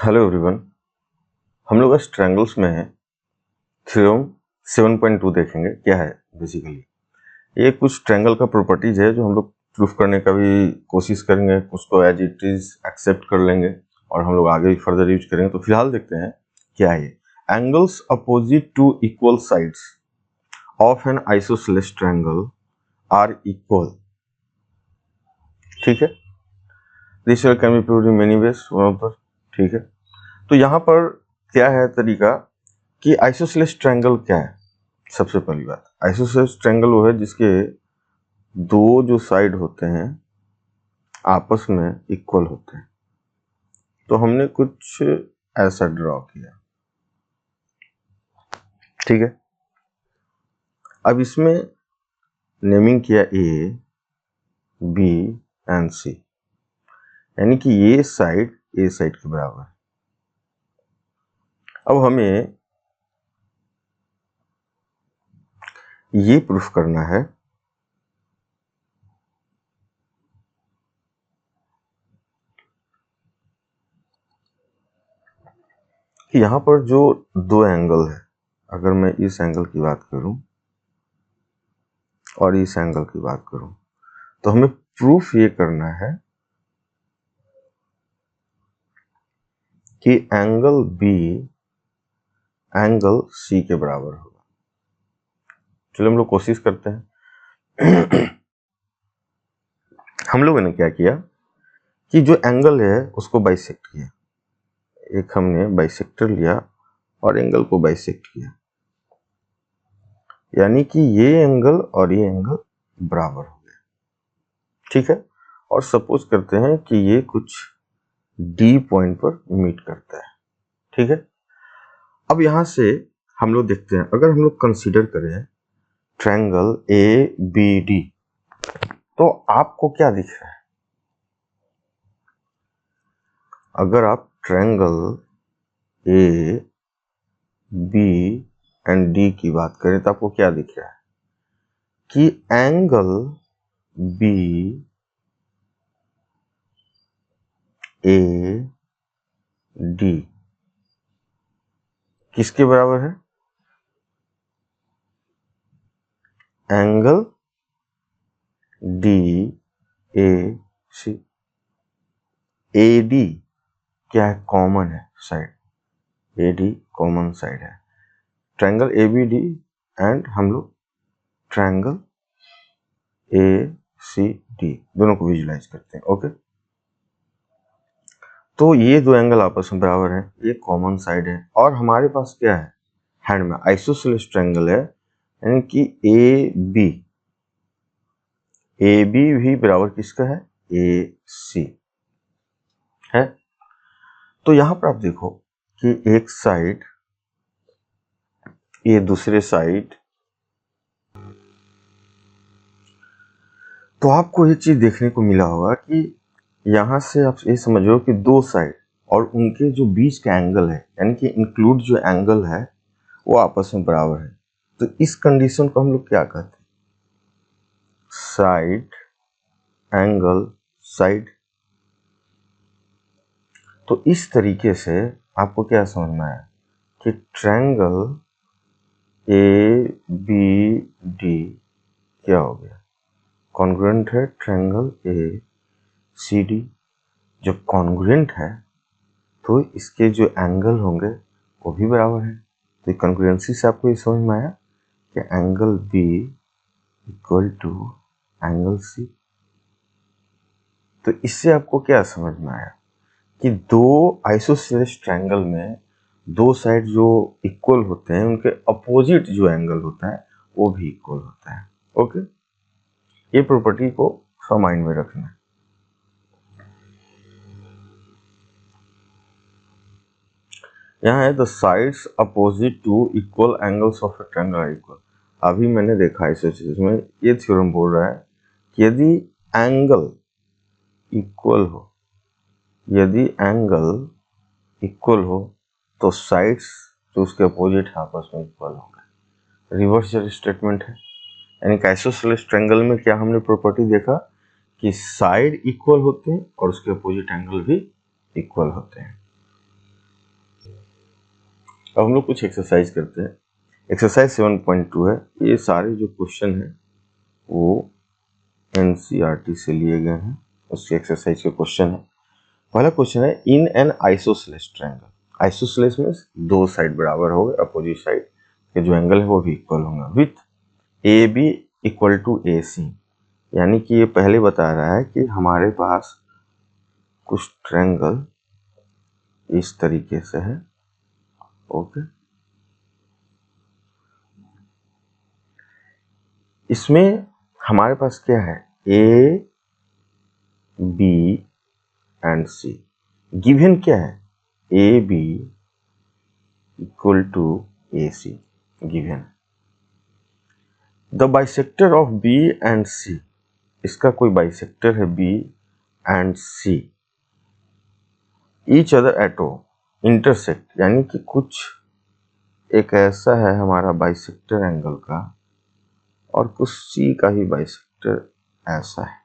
Hello everyone, हम लोग आज ट्रायंगल्स में है थ्योरम 7.2 देखेंगे। क्या है बेसिकली ये कुछ ट्रायंगल का प्रॉपर्टीज है जो हम लोग प्रूफ करने का भी कोशिश करेंगे, कुछ को एज इट इज एक्सेप्ट कर लेंगे और हम लोग आगे भी फर्दर यूज करेंगे। तो फिलहाल देखते हैं क्या है ये। Angles opposite to equal sides of an isosceles triangle are equal. ठीक है, this can be proved in many ways, one of the. ठीक है, तो यहाँ पर क्या है तरीका कि आइसोसेलेस ट्रायंगल क्या है। सबसे पहली बात, आइसोसेलेस ट्रायंगल वो है जिसके दो जो साइड होते हैं आपस में इक्वल होते हैं। तो हमने कुछ ऐसा ड्रॉ किया। ठीक है, अब इसमें नेमिंग किया ए बी एंड सी, यानी कि ये साइड ए साइड के बराबर है। अब हमें ये प्रूफ करना है कि यहां पर जो दो एंगल है, अगर मैं इस एंगल की बात करूं और इस एंगल की बात करूं, तो हमें प्रूफ ये करना है कि एंगल बी एंगल सी के बराबर होगा। चलो हम लोग कोशिश करते हैं। हम लोगों ने क्या किया कि जो एंगल है उसको बाइसेक्ट किया। एक हमने बाइसेक्टर लिया और एंगल को बाइसेक्ट किया, यानी कि ये एंगल और ये एंगल बराबर हो गए। ठीक है, और सपोज करते हैं कि ये कुछ डी पॉइंट पर मीट करता है। ठीक है, अब यहां से हम लोग देखते हैं, अगर हम लोग कंसीडर करें ट्रायंगल ए बी डी, तो आपको क्या दिख रहा है? अगर आप triangle A B and D की बात करें तो आपको क्या दिख रहा है कि एंगल बी ए डी किसके बराबर है? Angle D A C. A D क्या है? कॉमन है side, A D common side है। Triangle A B D and हम लोग ट्रायंगल ए सी डी दोनों को विजुलाइज करते हैं। ओके, तो ये दो एंगल आपस में बराबर है, ये कॉमन साइड है, और हमारे पास क्या है हैंड में? आइसोसेलेस ट्रायंगल है, यानी कि ए बी भी बराबर किसका है? ए सी है। तो यहां पर आप देखो कि एक साइड ये दूसरे साइड, तो आपको ये चीज देखने को मिला होगा कि यहां से आप ये समझो कि दो साइड और उनके जो बीच का एंगल है, यानी कि इंक्लूड जो एंगल है वो आपस में बराबर है। तो इस कंडीशन को हम लोग क्या कहते हैं? Side angle side. तो इस तरीके से आपको क्या समझ में आया कि ट्रायंगल ए बी डी क्या हो गया? कॉन्ग्रुएंट है ट्रायंगल ए सी डी। जब कॉन्ग्रुएंट है तो इसके जो एंगल होंगे वो भी बराबर है। तो कॉन्ग्रुएंसी से आपको ये समझ में आया कि angle B equal to angle C. तो इससे आपको क्या समझ में आया कि दो आइसोसेलेस ट्रायंगल में दो साइड जो इक्वल होते हैं उनके अपोजिट जो एंगल होता है वो भी इक्वल होता है। ओके, ये प्रॉपर्टी को माइंड में रखना है। यहाँ है the sides opposite to equal angles of a triangle are equal. अभी मैंने देखा इस चीज में ये थ्योरम बोल रहा है कि यदि एंगल इक्वल हो, यदि एंगल इक्वल हो तो साइड्स जो उसके अपोजिट है आपस में इक्वल होंगे। रिवर्स जो स्टेटमेंट है, यानी कि आइसोसेलेस ट्रायंगल में क्या हमने प्रॉपर्टी देखा कि साइड इक्वल होते हैं और उसके अपोजिट एंगल भी इक्वल होते हैं। अब हम लोग कुछ एक्सरसाइज करते हैं। एक्सरसाइज 7.2 है। ये सारे जो क्वेश्चन हैं वो एनसीईआरटी से लिए गए हैं, उसके एक्सरसाइज के क्वेश्चन है। पहला क्वेश्चन है, in an isosceles triangle. Isosceles में दो साइड बराबर हो गए, अपोजिट साइड के जो एंगल है वो भी इक्वल होंगे, with A B equal to A C. यानी कि ये पहले बता रहा है कि हमारे पास कुछ ट्रायंगल इस तरीके से है। ओके, इसमें हमारे पास क्या है, A B and C. Given क्या है, A B equal to A C given. The bisector of B and C, इसका कोई बाइसेक्टर है B and C, each other at O intersect, यानी कि कुछ एक ऐसा है हमारा बाइसेक्टर एंगल का और कुछ सी का ही बाइसेक्टर ऐसा है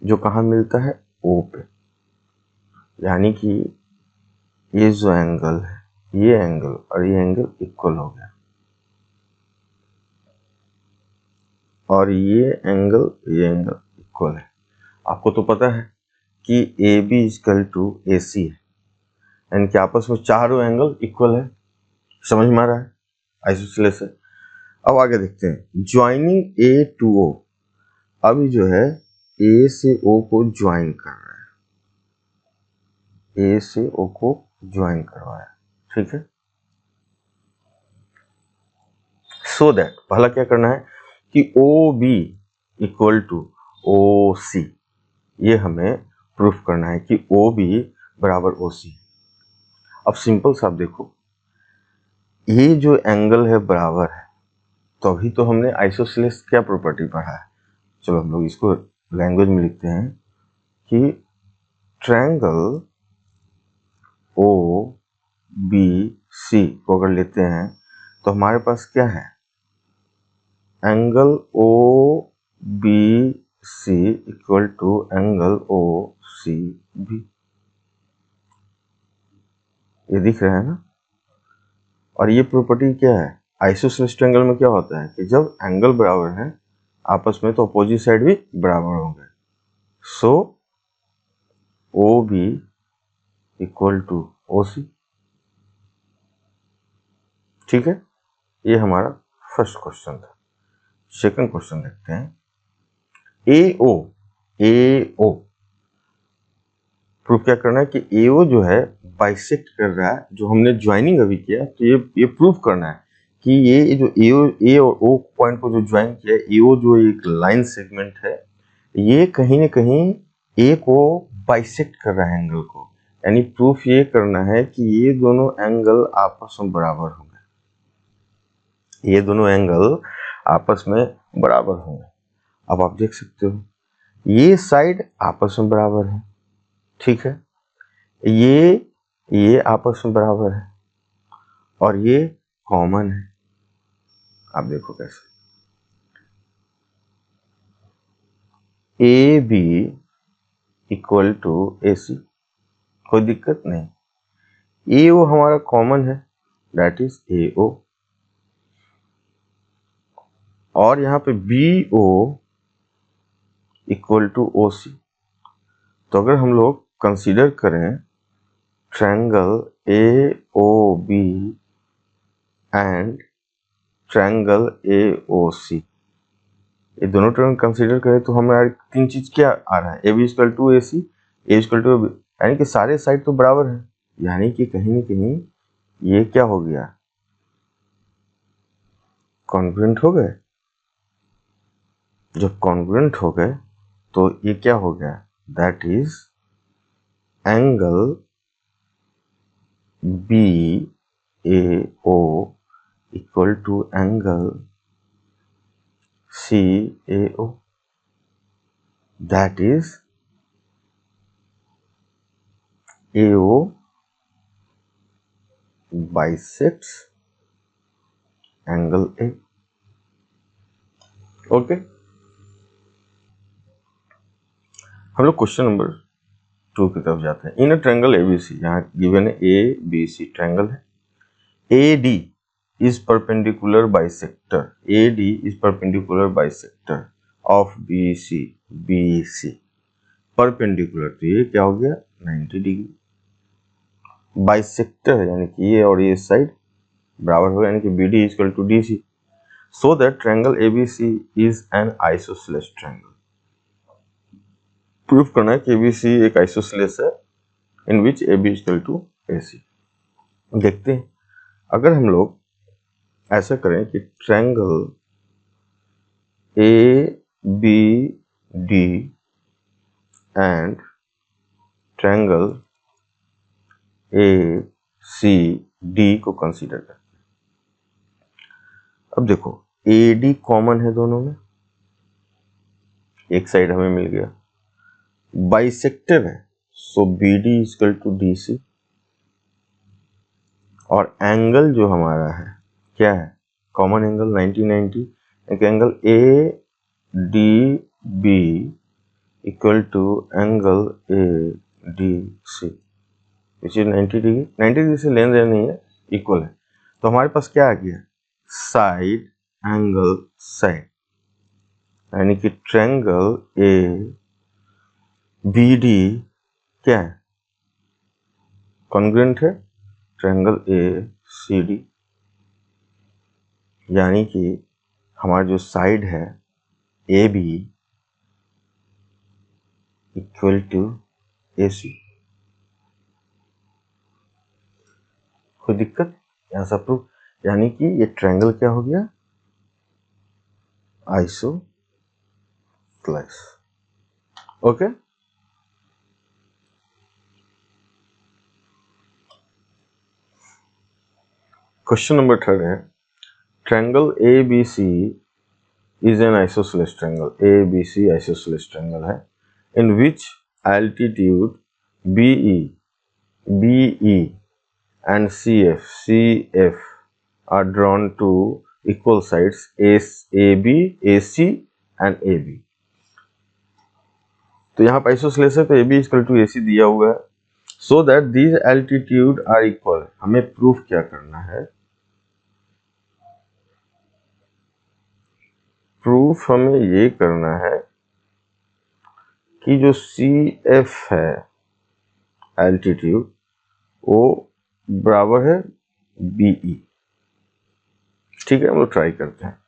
जो कहाँ मिलता है, ओ पे। यानी कि ये जो एंगल है, ये एंगल और ये एंगल इक्वल हो गया, और ये एंगल इक्वल है। आपको तो पता है कि A B equal to A सी है, यानी कि आपस में चारों एंगल इक्वल है। समझ में आ रहा है, आइसोसेलेस है। अब आगे देखते हैं, ज्वाइनिंग ए टू ओ। अभी जो है ए से ओ को ज्वाइन कर रहा है, ए से ओ को ज्वाइन करवाया, ठीक है। सो दैट पहला क्या करना है कि O B equal to O C, ये हमें प्रूफ करना है कि ओ बी बराबर ओ सी। अब सिंपल सा आप देखो, ये जो एंगल है बराबर है, तो अभी तो हमने आइसोसेलेस क्या प्रॉपर्टी पढ़ा है। चलो हम लोग इसको लैंग्वेज में लिखते हैं कि ट्रायंगल ओ बी सी को अगर लेते हैं तो हमारे पास क्या है, angle O B C equal to angle O C B. ये दिख रहा है ना। और ये प्रॉपर्टी क्या है, आइसोसेलेस ट्रायंगल में क्या होता है कि जब एंगल बराबर है आपस में तो अपोजिट साइड भी बराबर होंगे। So O B equal to O C, ठीक है। ये हमारा फर्स्ट क्वेश्चन था। सेकंड क्वेश्चन देखते हैं, ए ओ प्रूफ क्या करना है कि ए ओ जो है बाइसेक्ट कर रहा है, जो हमने ज्वाइनिंग अभी किया, तो ये प्रूफ करना है कि ये जो ए और ओ पॉइंट को जो ज्वाइन किया है, ए ओ जो एक लाइन सेगमेंट है, ये कहीं ना कहीं ए को बाइसेक्ट कर रहा है एंगल को। यानी प्रूफ ये करना है कि ये दोनों एंगल आपस में बराबर होंगे, ये दोनों एंगल आपस में बराबर होंगे। अब आप देख सकते हो ये साइड आपस में बराबर है, ठीक है, ये आपस में बराबर है और ये कॉमन है। आप देखो कैसे, ए B equal to A C, कोई दिक्कत नहीं। ए ओ हमारा कॉमन है, दैट इज ए ओ, और यहाँ पे B O equal to O C. तो अगर हम लोग कंसीडर करें triangle A O B and triangle A O C, ये दोनों टर्म कंसीडर करें तो हमारे तीन चीज क्या आ रहा है, A B equal to A C, A equal to, यानी कि सारे साइड तो बराबर है, यानी कि कहीं ना कहीं ये क्या हो गया, कॉन्ग्रुएंट हो गए। जब कॉन्ग्रुएंट हो गए तो ये क्या हो गया, that is angle B A O equal to angle C A O, that is A O bisects angle A. Okay, हम लोग क्वेश्चन नंबर 2 की तरफ जाते हैं। इन अ ट्रायंगल एबीसी, यहाँ गिवन है ए बी सी ट्रायंगल है, AD is perpendicular bisector. AD is perpendicular bisector of BC. Perpendicular, तो ये क्या हो गया 90 डिग्री। बाइसेक्टर यानी कि ये और ये साइड बराबर होगा, यानी कि BD equal to DC, so that triangle ABC is an isosceles triangle. Proof करना है कि ABC एक आइसोसेलेस है in which AB equal to AC। देखते हैं, अगर हम लोग ऐसा करें कि triangle ABD and triangle ACD को कंसीडर करें। अब देखो AD कॉमन है दोनों में, एक साइड हमें मिल गया, बाइसेक्टर है so BD equal to DC, और एंगल जो हमारा है क्या है, कॉमन एंगल 90-90, एक angle ADB equal to angle ADC which is 90 degree. 90 degree से लेन देन नहीं है, इक्वल है। तो हमारे पास क्या आ गया, साइड एंगल साइड, यानी कि ट्रायंगल ABD क्या है, कॉन्ग्रुएंट है ट्रायंगल ACD, यानी कि हमारा जो साइड है AB इक्वल टू AC। कोई दिक्कत यहां सब प्रूफ, यानी कि ये ट्रायंगल क्या हो गया, आइसोसेलेस। ओके, क्वेश्चन नंबर 3 है, triangle ABC is an isosceles triangle. ABC isosceles triangle है in which altitude BE and CF are drawn to equal sides AB, AC and AB। तो यहाँ पर आइसोसेलेस है तो AB इक्वल टू AC दिया हुआ है, so that these altitude are equal. हमें प्रूफ क्या करना है, प्रूफ हमें ये करना है कि जो CF है एल्टीट्यूड वो बराबर है BE। ठीक है, हम लोग ट्राई करते हैं।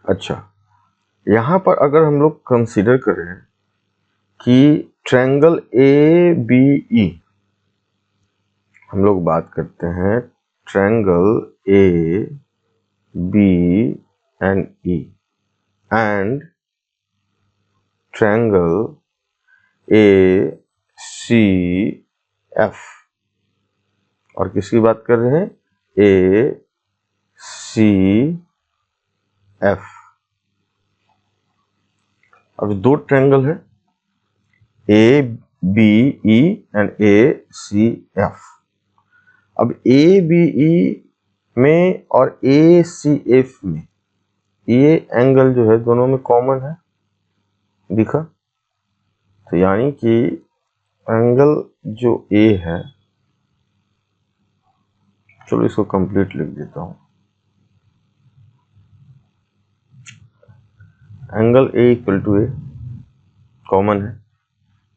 अच्छा, यहां पर अगर हम लोग कंसीडर करें कि ट्रायंगल ABE, हम लोग बात करते हैं triangle AB and E and triangle ACF, और किसकी बात कर रहे हैं, ACF। अब दो ट्रायंगल है ABE एंड ACF। अब ABE में और ACF में ये एंगल जो है दोनों में कॉमन है, दिखा, तो यानी कि एंगल जो A है, चलो इसको कंप्लीट लिख देता हूं, angle A equal to A common है।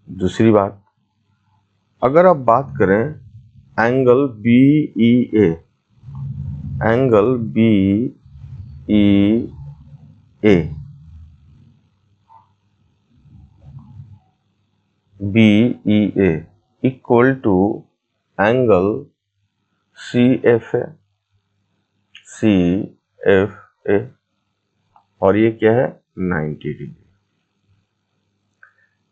दूसरी बात, अगर आप बात करें angle BEA, angle BEA equal to angle CFA, और ये क्या है 90 डिग्री।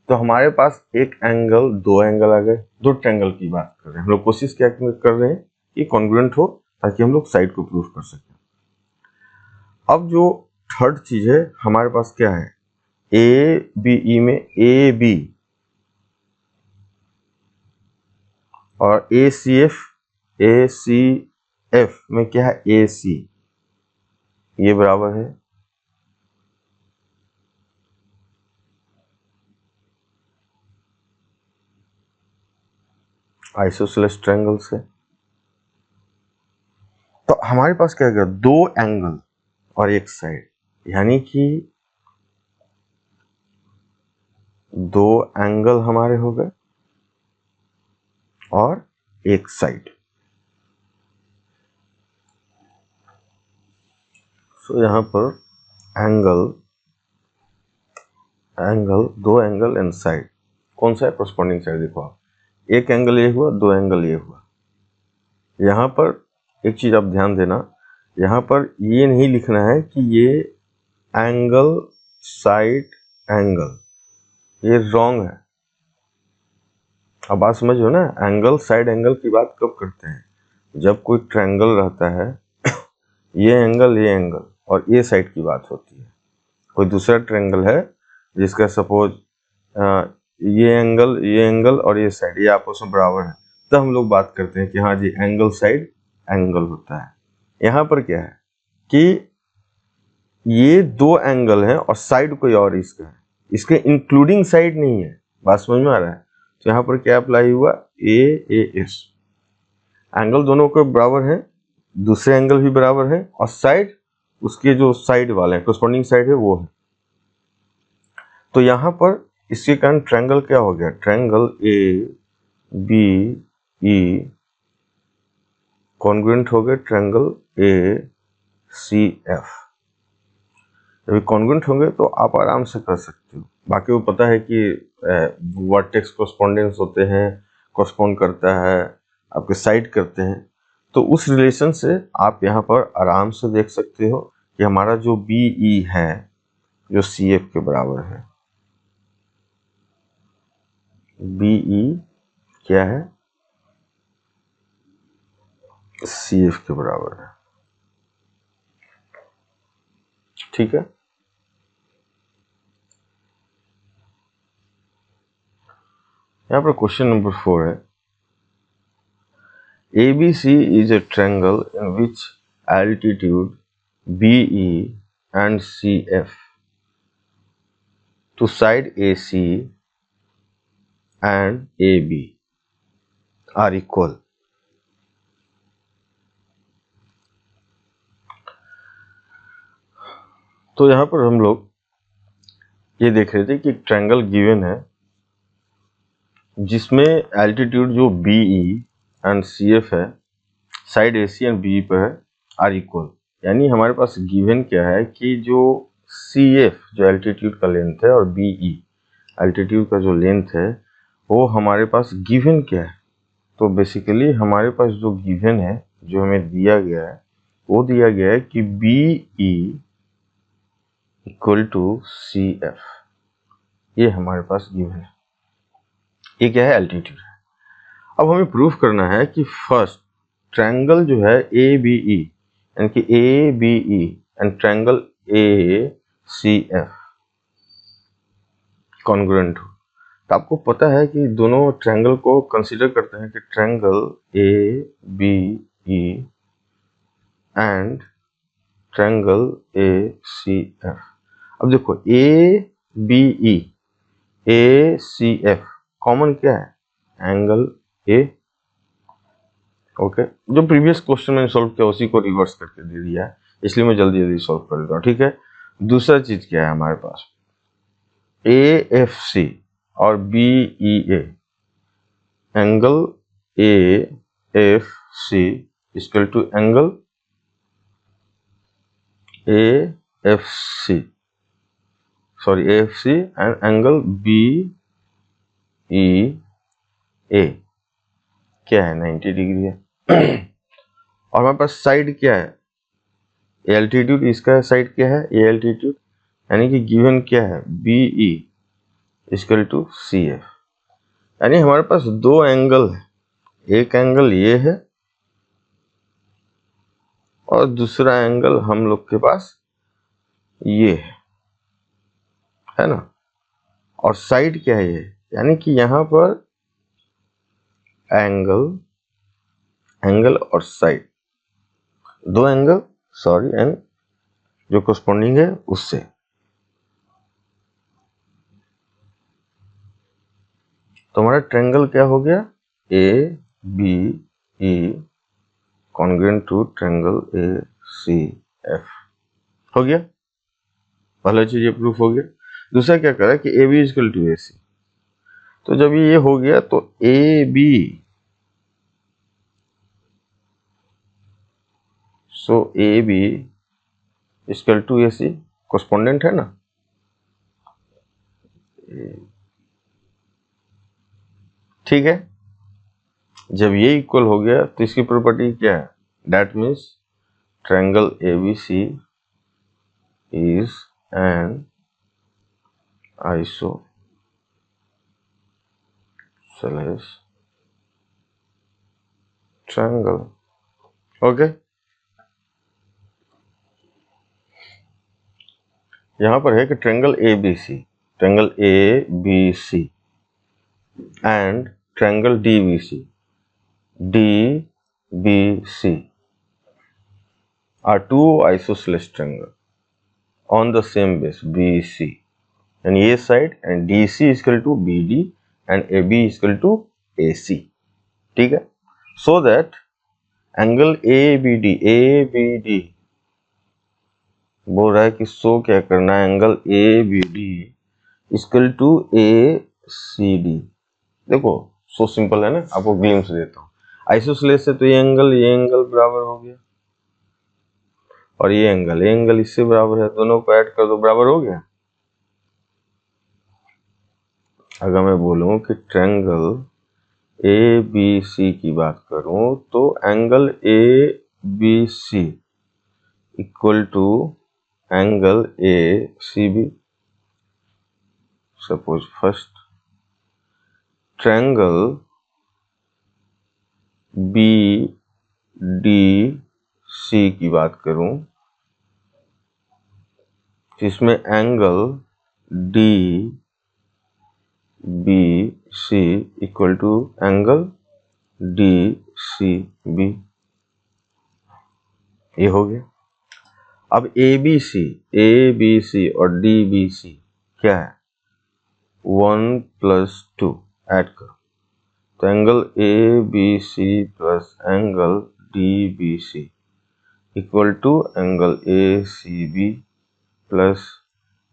तो हमारे पास एक एंगल, दो एंगल आ गए, दो ट्रायंगल की बात कर रहे हैं हम लोग। कोशिश क्या कर रहे हैं कि कॉन्ग्रुएंट हो ताकि हम लोग साइड को प्रूफ कर सकें। अब जो थर्ड चीज है हमारे पास क्या है, ABE में AB और ACF में क्या है AC, ये बराबर है आइसोसेलेस ट्रायंगल से। हमारे पास क्या गया, दो एंगल और एक साइड, यानी कि दो एंगल हमारे हो गए और एक साइड। सो यहां पर दो एंगल एंड साइड, कौन सा है, कोरस्पॉन्डिंग साइड। देखो आप, एक एंगल ये हुआ, दो एंगल ये हुआ। यहां पर एक चीज आप ध्यान देना, यहां पर ये नहीं लिखना है कि ये एंगल साइड एंगल, ये रॉन्ग है। अब बात समझो ना, एंगल साइड एंगल की बात कब करते हैं, जब कोई ट्रायंगल रहता है ये एंगल और ये साइड की बात होती है। कोई दूसरा ट्रायंगल है जिसका सपोज ये एंगल और ये साइड, ये आपस में बराबर है, तो हम लोग बात करते हैं कि हाँ जी एंगल साइड एंगल होता है। यहाँ पर क्या है कि ये दो एंगल हैं और साइड कोई और इसका है, इसके इंक्लूडिंग साइड नहीं है। बात समझ में आ रहा है। तो यहाँ पर क्या अप्लाई हुआ, ए एस, एंगल दोनों के बराबर है, दूसरे एंगल भी बराबर है और साइड उसके जो साइड वाले हैं, कोरस्पॉन्डिंग साइड है वो है। तो यहां पर इसके कारण ट्रायंगल क्या हो गया, triangle A B E congruent हो गए ट्रायंगल ए सी एफ। जब कॉन्ग्रुएंट होंगे तो आप आराम से कर सकते हो। बाकी वो पता है कि वर्टेक्स कोरस्पॉन्डेंस होते हैं, कोरस्पॉन्ड करता है, आपके साइड करते हैं, तो उस रिलेशन से आप यहाँ पर आराम से देख सकते हो कि हमारा जो बी ई है जो सी एफ के बराबर है। बी ई क्या है, सी एफ के बराबर है। ठीक है, यहाँ पर क्वेश्चन नंबर 4 है, ABC is a triangle in which altitude BE and CF to side AC and AB are equal. तो यहाँ पर हम लोग ये देख रहे थे कि ट्रायंगल गिवन है जिसमें एल्टीट्यूड जो BE एंड CF है साइड AC एंड BE पर है आर इक्वल। यानी हमारे पास गिवन क्या है कि जो CF जो एल्टीट्यूड का लेंथ है और BE एल्टीट्यूड का जो लेंथ है वो हमारे पास गिवन क्या है। तो बेसिकली हमारे पास जो गिवन है जो हमें दिया गया है वो दिया गया है कि BE इक्वल टू CF, ये हमारे पास गिवन है। ये क्या है, एल्टीट्यूड है। अब हमें प्रूफ करना है कि फर्स्ट ट्रायंगल जो है ABE यानी कि ABE and triangle ACF congruent हो। तो आपको पता है कि दोनों ट्रायंगल को कंसीडर करते हैं कि triangle ABE and triangle ACF। अब देखो ABE ACF कॉमन क्या है, एंगल A। ओके, जो प्रीवियस क्वेश्चन मैंने सॉल्व किया उसी को रिवर्स करके दे दिया है, इसलिए मैं जल्दी जल्दी सॉल्व कर देता हूँ। ठीक है, दूसरा चीज क्या है हमारे पास, AFC और BEA, angle AFC equal to angle AFC and angle BEA क्या है, 90 डिग्री है। और हमारे पास साइड क्या है, एल्टीट्यूड, इसका साइड क्या है, ए एल्टीट्यूड, यानी कि गिवन क्या है, BE इक्वल टू CF। यानी हमारे पास दो एंगल है, एक एंगल ये है और दूसरा एंगल हम लोग के पास ये है ना। और साइड क्या है ये, यानी कि यहां पर एंगल और साइड, दो एंगल एंड जो कोरस्पॉन्डिंग है उससे। तो हमारा ट्रायंगल क्या हो गया, ABE congruent to triangle A C F. हो गया, पहला चीज ये प्रूफ हो गया। दूसरा क्या करा कि A B equal to A C. तो जब ये हो गया तो A B, so A B equal to A C correspondent है ना। ठीक है, जब ये इक्वल हो गया तो इसकी प्रॉपर्टी क्या है, that means triangle A B C is an isosceles triangle. Okay, यहां पर है कि triangle A B C and triangle D B C are two isosceles triangle on the same base BC, and A side and DC is equal to BD and AB is equal to AC। ठीक है, so that angle ABD बोल रहा है कि सो क्या करना है, angle ABD equal to ACD। देखो सो सिंपल है ना, आपको ग्लिम्स देता हूँ। आइसोसेलेस से तो ये एंगल बराबर हो गया और ये एंगल इससे बराबर है, दोनों को ऐड कर दो, बराबर हो गया। अगर मैं बोलूं कि ट्रायंगल ए बी सी की बात करूं तो angle A B C equal to angle A C B. Suppose first triangle B D C की बात करूं जिसमें angle D B C equal to angle D C B, ये हो गया। अब ए बी सी और डी बी सी क्या है, 1+2 ऐड करो तो angle A B C plus angle D B C equal to angle A C B plus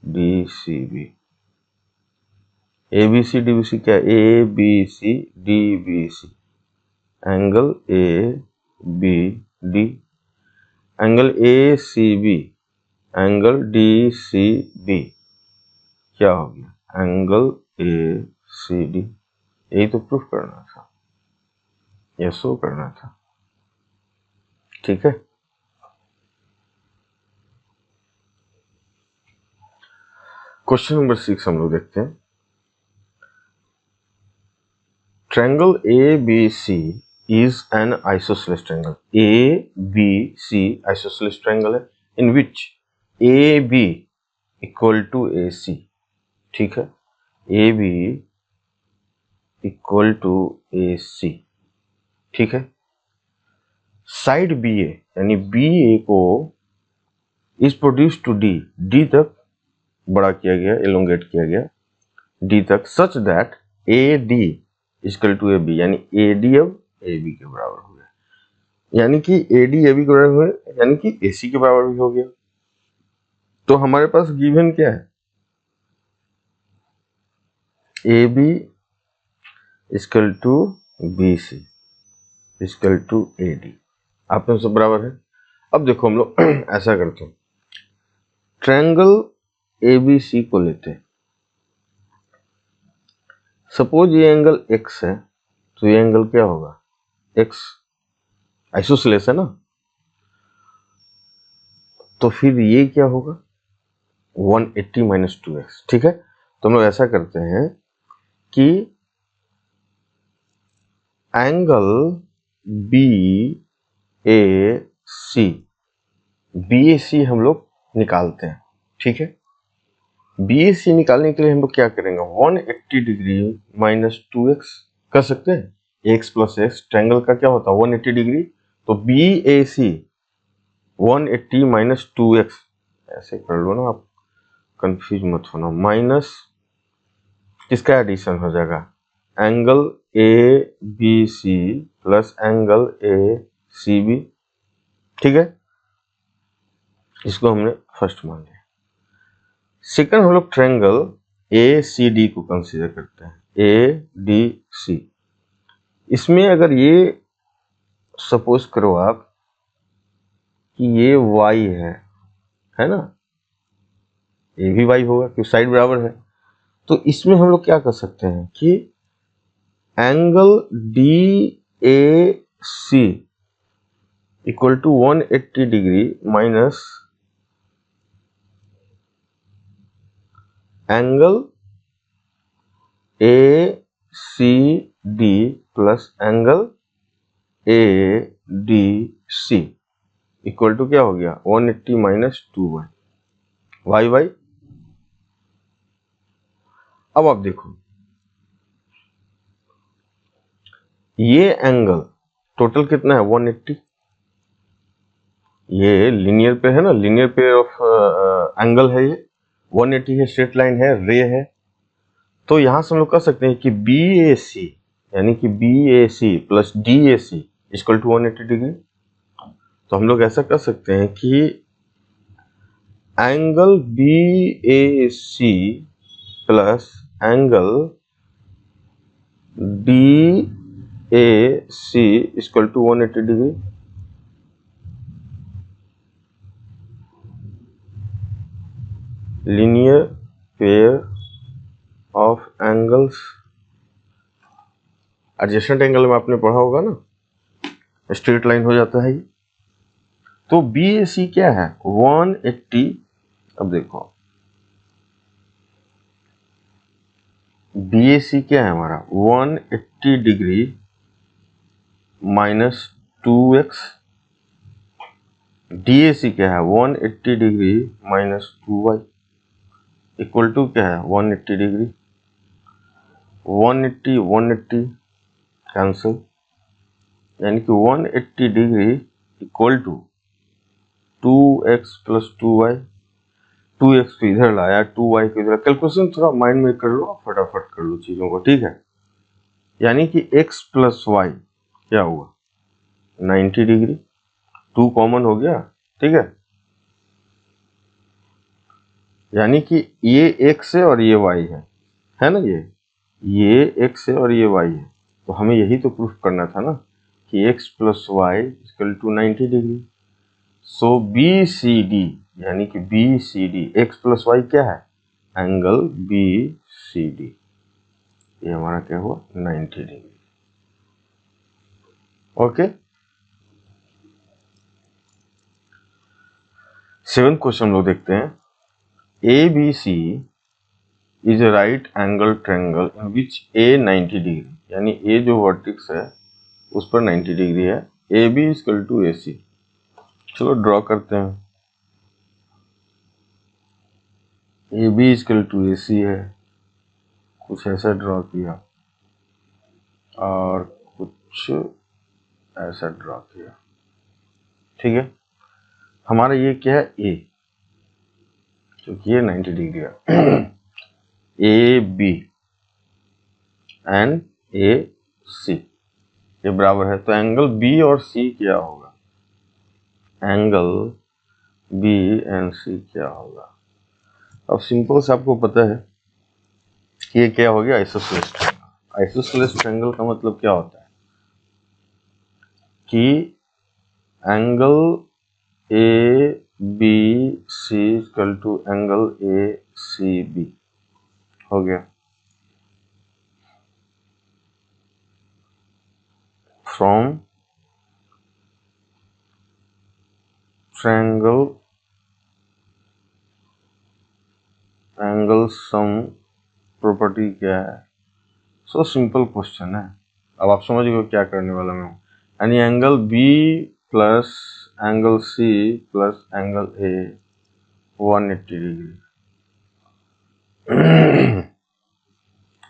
D C B. A B C D B C क्या है, A B C D B C angle A B D, angle A C B angle D C B क्या हो गया, angle A C D. यही तो proof करना था, यह शो करना था। ठीक है, क्वेश्चन नंबर 6 हम लोग देखते हैं। Triangle A B C is an isosceles triangle। ABC isosceles triangle है in which AB equal to AC। ठीक है, AB equal to AC। ठीक है, साइड BA यानी BA को is produced to D तक बड़ा किया गया, एलोंगेट किया गया D तक, such that AD equal to AB यानी AD अब AB के बराबर हो गया, यानी कि AD AB के बराबर हुए यानी कि AC के बराबर भी हो गया। तो हमारे पास गिवन क्या है, AB equal to BC equal to AD, आप में सब बराबर है। अब देखो हम लोग ऐसा करते हैं, ट्रायंगल ABC को लेते हैं। सपोज ये एंगल x है तो ये एंगल क्या होगा, x आइसोसेलेस है ना, तो फिर ये क्या होगा 180 - 2x। ठीक है, तो हम लोग ऐसा करते हैं कि एंगल BAC हम लोग निकालते हैं। ठीक है, BAC निकालने के लिए हम लोग क्या करेंगे, 180 डिग्री माइनस 2x कर सकते हैं, x प्लस x, ट्रायंगल का क्या होता है 180 डिग्री, तो BAC 180 माइनस 2x ऐसे कर लो ना, आप कंफ्यूज मत होना, माइनस किसका एडिशन हो जाएगा, angle ABC plus angle C B, ठीक है, इसको हमने फर्स्ट मान लिया। सेकंड हम लोग ट्रायंगल ए सी डी को कंसीडर करते हैं, ए डी सी। इसमें अगर ये सपोज करो आप कि ये y है ना, ये भी y होगा क्योंकि साइड बराबर है, तो इसमें हम लोग क्या कर सकते हैं कि angle D A C equal to 180 degree minus angle A C D plus angle A D C equal to क्या हो गया 180 माइनस 2y, वाई वाई। अब आप देखो ये एंगल टोटल कितना है 180, ये लीनियर पे है ना, लीनियर पेयर ऑफ एंगल है, ये 180 है, स्ट्रेट लाइन है, रे है। तो यहां से हम लोग कह सकते हैं कि बी ए सी यानी कि B A C plus D A C equal to 180 degree. तो हम लोग ऐसा कर सकते हैं कि angle B A C plus angle D A C equal to 180 degree. Linear pair of angles, adjacent angle में आपने पढ़ा होगा ना, स्ट्रेट लाइन हो जाता है ये। तो बी ए सी क्या है 180। अब देखो बी ए सी क्या है हमारा 180 degree minus 2x, D A C क्या है 180 degree minus 2y equal to क्या है 180 डिग्री। 180 180 कैंसिल, यानी कि 180 degree equal to 2x plus 2y, 2x को इधर लाया 2y को इधर। कैलकुलेशन थोड़ा माइंड में कर लो, फटाफट कर लो चीजों को, ठीक है। यानी कि x प्लस वाई क्या हुआ 90 डिग्री, 2 कॉमन हो गया, ठीक है। यानी कि ये x है और ये y है ना, ये x है और ये y है। तो हमें यही तो प्रूफ करना था ना कि x plus Y equal to 90 degree. So B C D यानी कि B C D X plus Y क्या है एंगल बी सी डी, ये हमारा क्या हुआ 90 डिग्री। ओके, 7th क्वेश्चन हम लोग देखते हैं। A B C is a right angle triangle in which a 90 degree, यानी ए जो वर्टिक्स है उस पर 90 डिग्री है, A B equal to A सी। चलो ड्रॉ करते हैं। A B equal to A सी है, कुछ ऐसा ड्रॉ किया और कुछ ऐसा ड्रॉ किया, ठीक है। हमारा ये क्या है ए, क्योंकि ये 90 डिग्री है, ए बी एंड ए सी ये बराबर है। तो एंगल बी और सी क्या होगा, एंगल बी एंड सी क्या होगा। अब सिंपल से आपको पता है कि ये क्या हो गया आइसोसेलेस ट्रायंगल। आइसोसेलेस ट्रायंगल का मतलब क्या होता है कि angle A B C equal to angle A C B हो गया। From triangle angle sum property क्या है। सो सिंपल क्वेश्चन है, अब आप समझ गए क्या करने वाला मैं हूं। यानी angle B plus angle C plus angle A 180 degree,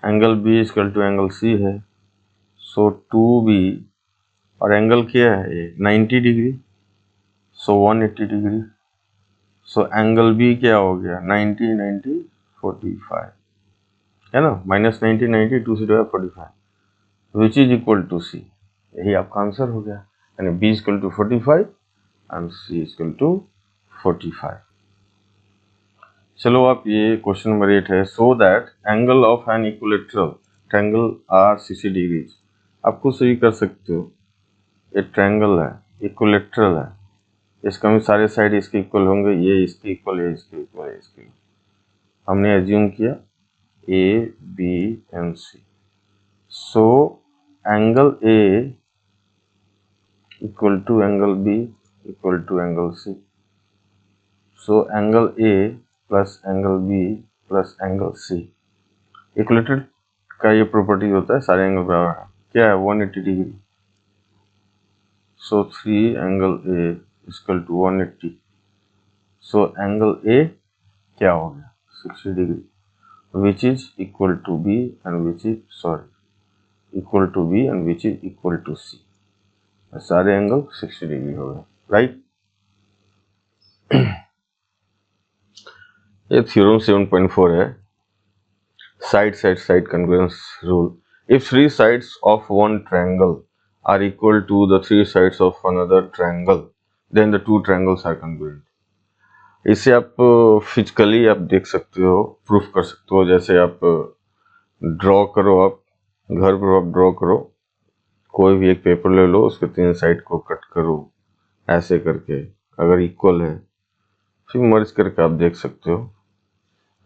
angle B equal to angle C है, सो 2b और एंगल क्या है 90 degree, so 180 degree. So angle B क्या हो गया 90 90 45 है ना, माइनस 90 90 2 से 45 which is equal to C, यही आपका आंसर हो गया। यानी b equal to 45 and c equal to 45। चलो आप ये क्वेश्चन नंबर 8 है, so that angle of an equilateral triangle are 60 degrees. आप खुद से भी कर सकते हो, ये ट्रायंगल है, इक्विलेटरल है, इसका भी सारे साइड इसके इक्वल होंगे, ये इसके इक्वल है, इसके इक्वल है, इसके इक्वल। हमने एज्यूम किया A B and C, so angle A equal to angle B equal to angle C. So angle A plus angle B plus angle C, equilateral का ये प्रॉपर्टी होता है, सारे एंगल बराबर है, क्या है 180 degree. So 3 angle A equal to 180। So angle A क्या हो गया 60 degree, which is equal to B and which is equal to B and which is equal to C। सारे एंगल 60 डिग्री हो गए, राइट। ये थ्योरम 7.4 है, side congruence rule. If 3 sides of one triangle are equal to the 3 sides of another triangle then the 2 triangles are congruent. इसे आप physically आप देख सकते हो, प्रूफ कर सकते हो। जैसे आप ड्रॉ करो, आप घर पर आप ड्रॉ करो, कोई भी एक पेपर ले लो, उसके 3 साइड को कट करो ऐसे करके, अगर इक्वल है फिर मर्ज करके आप देख सकते हो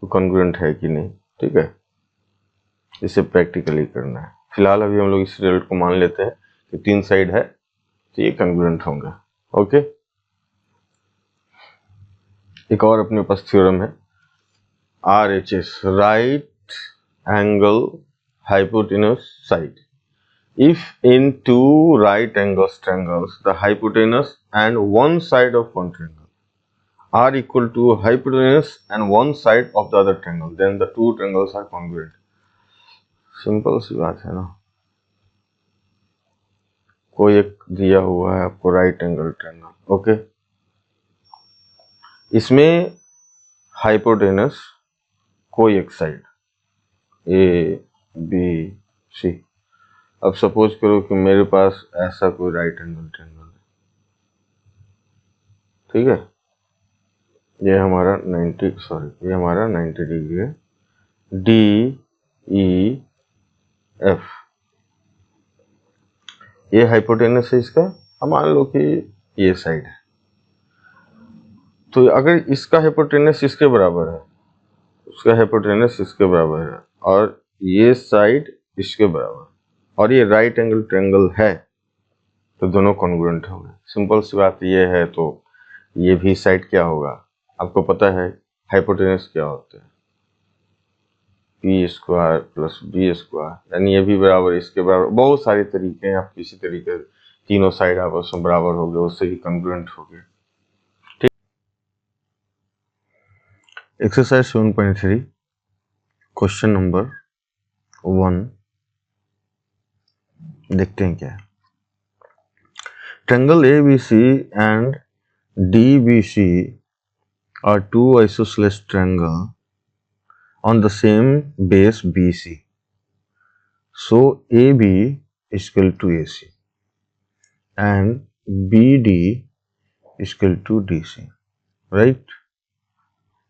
तो कॉन्ग्रुएंट है कि नहीं, ठीक है। इसे प्रैक्टिकली करना है। फिलहाल अभी हम लोग इस रिजल्ट को मान लेते हैं कि 3 साइड है तो ये कॉन्ग्रुएंट होंगे, ओके। एक और अपने पास थ्योरम है, RHS, right angle hypotenuse side. If in two right angles triangles, the hypotenuse and one side of one triangle are equal to hypotenuse and one side of the other triangle, then the two triangles are congruent। Simple सी बात है ना। कोई एक दिया हुआ है आपको राइट एंगल ट्रायंगल, ओके। इसमें हाइपोटेनस कोई एक साइड ए बी सी। अब सपोज करो कि मेरे पास ऐसा कोई राइट एंगल ट्रायंगल है, ठीक है। ये हमारा 90 डिग्री है, डी ई एफ, ये हाइपोटेनस है इसका। हम मान लो कि ये साइड है, तो अगर इसका हाइपोटेनस इसके बराबर है, उसका हाइपोटेनस इसके बराबर है, और ये साइड इसके बराबर, और ये राइट एंगल ट्रायंगल है, तो दोनों कॉन्ग्रुएंट होंगे। सिंपल सी बात ये है, तो ये भी साइड क्या होगा, आपको पता है हाइपोटेनस क्या होते हैं, P square plus B square, यानी ये भी बराबर इसके बराबर। बहुत सारे तरीके हैं, आप किसी तरीके तीनों साइड आपस में बराबर हो गए, उससे ही कॉन्ग्रुएंट हो गए, ठीक। एक्सरसाइज 7.3 क्वेश्चन नंबर 1 देखते हैं क्या है। Triangle ABC and DBC are two isosceles triangle on the same base BC. So AB is equal to AC and BD is equal to DC, right?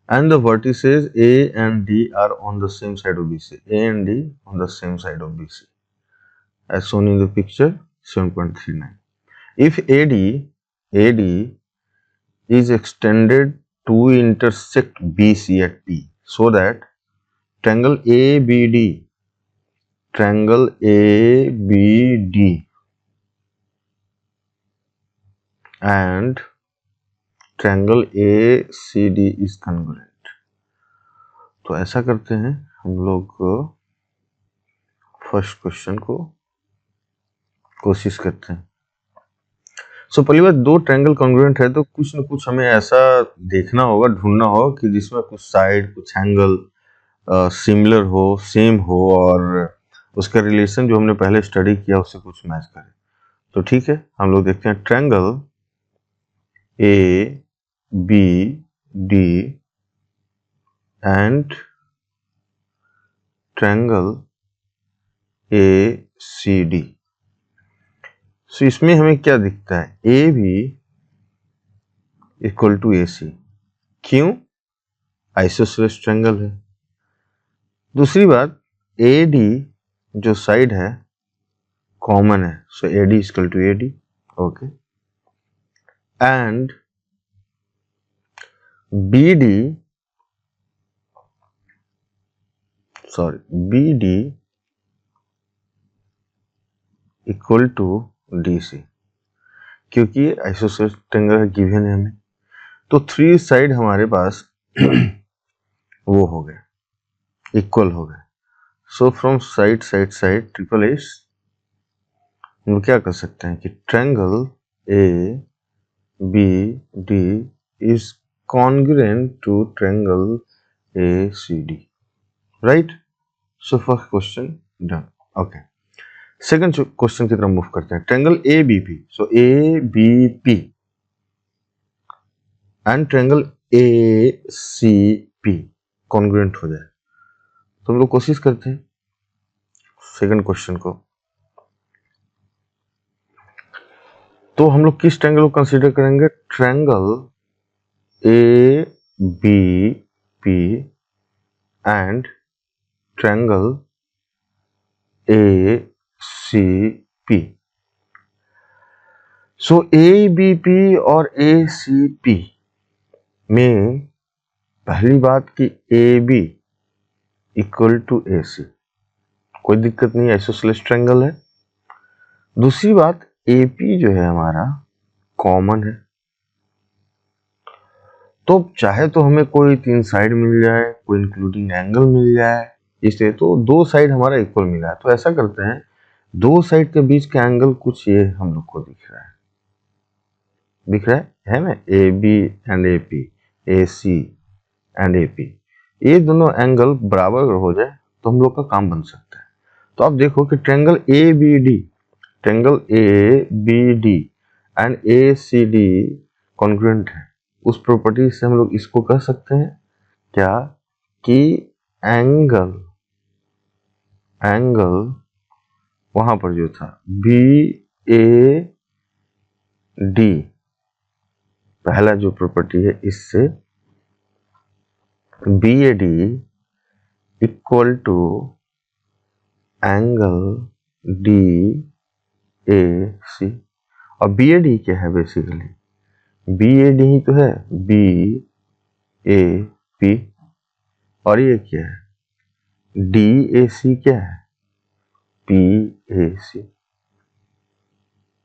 And the vertices A and D are on the same side of BC. A and D on the same side of BC, as shown in the picture 7.39. If AD is extended to intersect BC at P, so that triangle ABD and triangle ACD is congruent। तो ऐसा करते हैं हम लोग, first question को कोशिश करते हैं। सो पहली बात, दो ट्रायंगल कॉन्ग्रुएंट है तो कुछ न कुछ हमें ऐसा देखना होगा, ढूंढना होगा कि जिसमें कुछ साइड, कुछ एंगल सिमिलर हो, सेम हो, और उसका रिलेशन जो हमने पहले स्टडी किया उससे कुछ मैच करे। तो ठीक है, हम लोग देखते हैं triangle A B D and triangle A C D. So इसमें हमें क्या दिखता है, A B equal to A C. क्यों? आइसोसेलेस ट्रायंगल है। दूसरी बात, ए डी जो साइड है कॉमन है, so A D equal to A D. Okay, and B D equal to D C, क्योंकि आइसोसेलेस ट्रायंगल गिवन है हमें, तो थ्री साइड हमारे पास वो हो गए, इक्वल हो गए। So from side triple S हम क्या कर सकते हैं कि triangle A B D is congruent to triangle A C D, right. So first question done. Okay, second question की तरफ मूव करते हैं। Triangle A B P, so A B P and triangle A C P congruent हो जाए, तो हम लोग कोशिश करते हैं सेकंड क्वेश्चन को। तो हम लोग किस ट्रायंगल को कंसीडर करेंगे? Triangle A B P and triangle A C P. So A B P और ए सी पी में पहली बात कि A B equal to A C, कोई दिक्कत नहीं, आइसोसेलेस ट्रायंगल है। दूसरी बात, ए पी जो है हमारा कॉमन है, तो चाहे तो हमें कोई तीन साइड मिल जाए, कोई इंक्लूडिंग एंगल मिल जाए, इससे तो दो साइड हमारा इक्वल मिला है। तो ऐसा करते हैं, दो साइड के बीच का एंगल कुछ ये हम लोग को दिख रहा है ना, A B and A P, A C and A P, ये दोनों एंगल बराबर हो जाए तो हम लोग का काम बन सकता है। तो आप देखो कि triangle A B D and A C D congruent है। उस प्रॉपर्टी से हम लोग इसको कह सकते हैं क्या कि एंगल वहां पर जो था बी ए डी, पहला जो प्रॉपर्टी है, इससे B A D equal to angle D A C. और बी ए डी क्या है? बेसिकली बी ए डी ही तो है, बी ए पी, और ये क्या है? डी ए सी क्या है? P A C.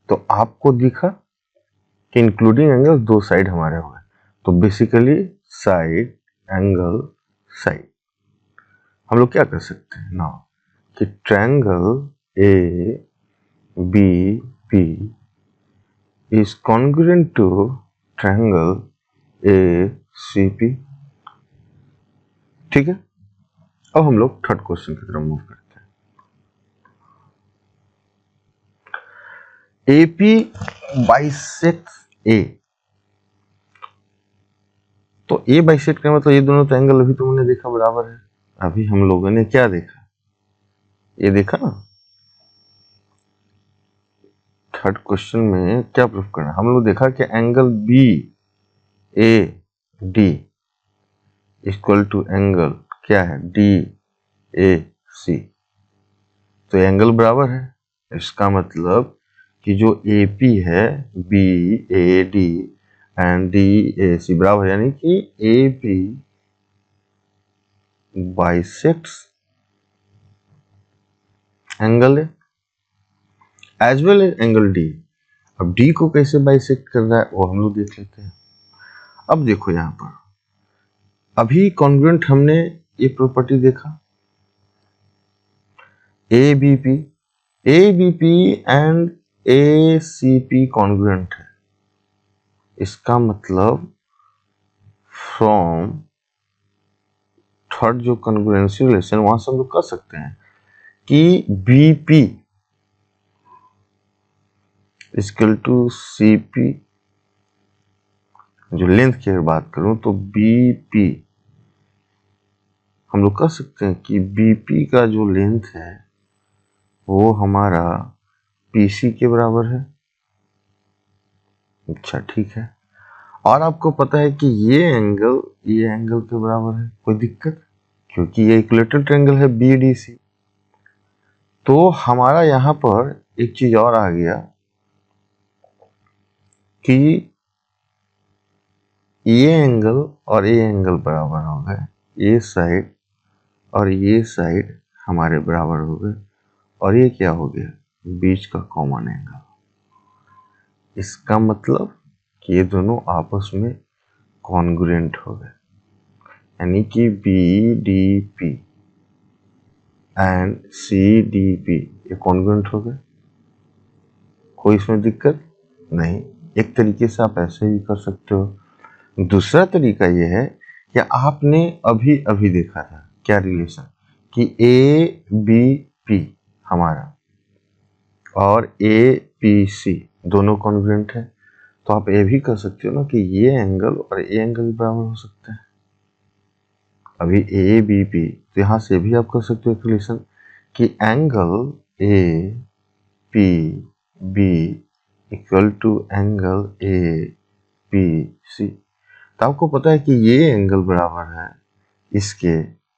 तो आपको दिखा कि इंक्लूडिंग एंगल दो साइड हमारे हुए, तो बेसिकली साइड एंगल साइड हम लोग क्या कर सकते हैं ना, कि triangle A B P is congruent to triangle A C P. ठीक है, अब हम लोग थर्ड क्वेश्चन की तरफ मूव करते हैं। एपी बाइसेक्ट्स ए, तो ए बाइसेक्ट का मतलब ये दोनों तो एंगल अभी तुमने देखा बराबर है। अभी हम लोगों ने क्या देखा? ये देखा ना, थर्ड क्वेश्चन में क्या प्रूफ करना, हम लोग देखा कि angle B A D equal to angle क्या है? डी ए सी, तो एंगल बराबर है। इसका मतलब कि जो ए पी है, B A D and D A C बराबर, यानी कि ए पी बाइसेक्ट्स एंगल है as well as angle D. अब डी को कैसे बाइसेक्ट कर रहा है वो हम लोग देख लेते हैं। अब देखो यहां पर अभी कॉन्ग्रुएंट हमने ये प्रॉपर्टी देखा, A B P and A C P congruent है। इसका मतलब फ्रॉम थर्ड जो कॉन्ग्रुएंसी रिलेशन, वहां से हम लोग कर सकते हैं कि B P equal to C P, जो लेंथ की बात करूं तो बी पी हम लोग कह सकते हैं कि बी पी का जो लेंथ है वो हमारा पी सी के बराबर है। अच्छा ठीक है। और आपको पता है कि ये एंगल के बराबर है, कोई दिक्कत? क्योंकि ये इक्विलेटरल ट्रायंगल है BDC। तो हमारा यहाँ पर एक चीज और आ गया कि ये एंगल और ये एंगल बराबर हो गए, ये साइड और ये साइड हमारे बराबर हो गए, और ये क्या हो गया, बीच का कॉमन एंगल। इसका मतलब कि ये दोनों आपस में कॉन्ग्रुएंट हो गए, यानी कि BDP एंड CDP ये कॉन्ग्रुएंट हो गए। कोई इसमें दिक्कत नहीं। एक तरीके से आप ऐसे भी कर सकते हो। दूसरा तरीका ये है कि आपने अभी अभी देखा था क्या रिलेशन, कि ABP हमारा और APC दोनों कॉन्ग्रुएंट है। तो आप ये भी कर सकते हो ना कि ये एंगल और ये एंगल बराबर हो सकते हैं। अभी ABP, तो यहाँ से भी आप कर सकते हो एक रिलेशन कि angle APB equal to angle APC। तो आपको पता है कि ये एंगल बराबर है इसके,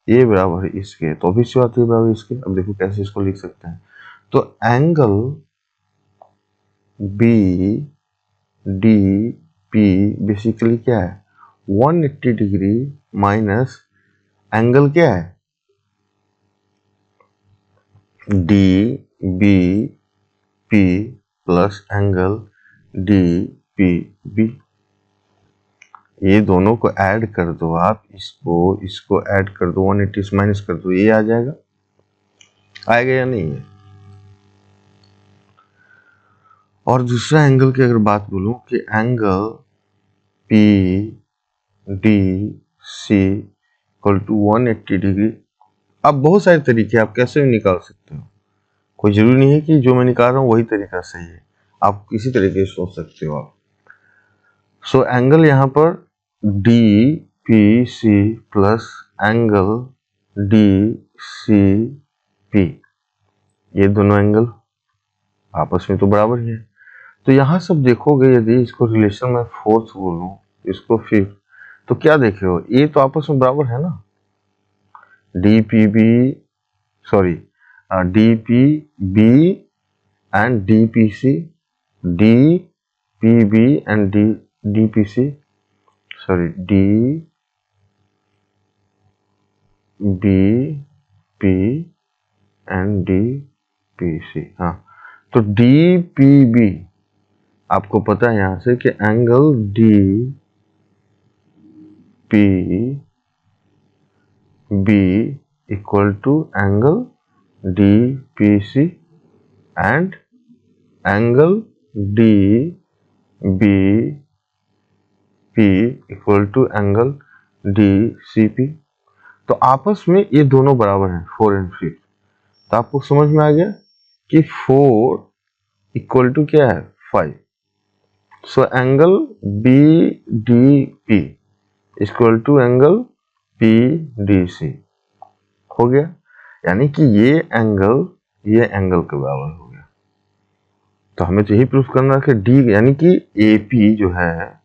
ये बराबर है इसके, तो ऑब्वियस बात है बराबर इसके। अब देखो कैसे इसको लिख सकते हैं। तो एंगल BDP बेसिकली क्या है, 180 डिग्री माइनस एंगल क्या है DBP प्लस एंगल DPB। ये दोनों को ऐड कर दो आप, इसको ऐड कर दो, 180 से माइनस कर दो, ये आ जाएगा, आएगा या नहीं है। और दूसरा एंगल की अगर बात बोलूं कि angle PDC equal to 180 degree. अब बहुत सारे तरीके आप कैसे भी निकाल सकते हो, कोई जरूरी नहीं है कि जो मैं निकाल रहा हूँ वही तरीका सही है, आप किसी तरीके से सोच सकते हो आप। सो एंगल यहाँ पर DPC प्लस एंगल DCP, ये दोनों एंगल आपस में तो बराबर ही है। तो यहाँ सब देखोगे, यदि इसको रिलेशन में फोर्थ बोलूं, इसको फिफ्थ, तो क्या देखे हो, ये तो आपस में बराबर है ना। DPB and DPC, DPB and DPC, sorry, DBP and DPC। हाँ, तो DPB आपको पता है यहां से कि angle DPB equal to angle DPC and angle DBP equal to angle DCP। तो आपस में ये दोनों बराबर हैं, 4 एंड 5। तो आपको समझ में आ गया कि 4 इक्वल टू क्या है, 5। So angle BDP equal to angle PDC हो गया, यानी कि ये एंगल के बराबर हो गया। तो हमें तो यही प्रूफ करना है कि D यानी कि AP जो है,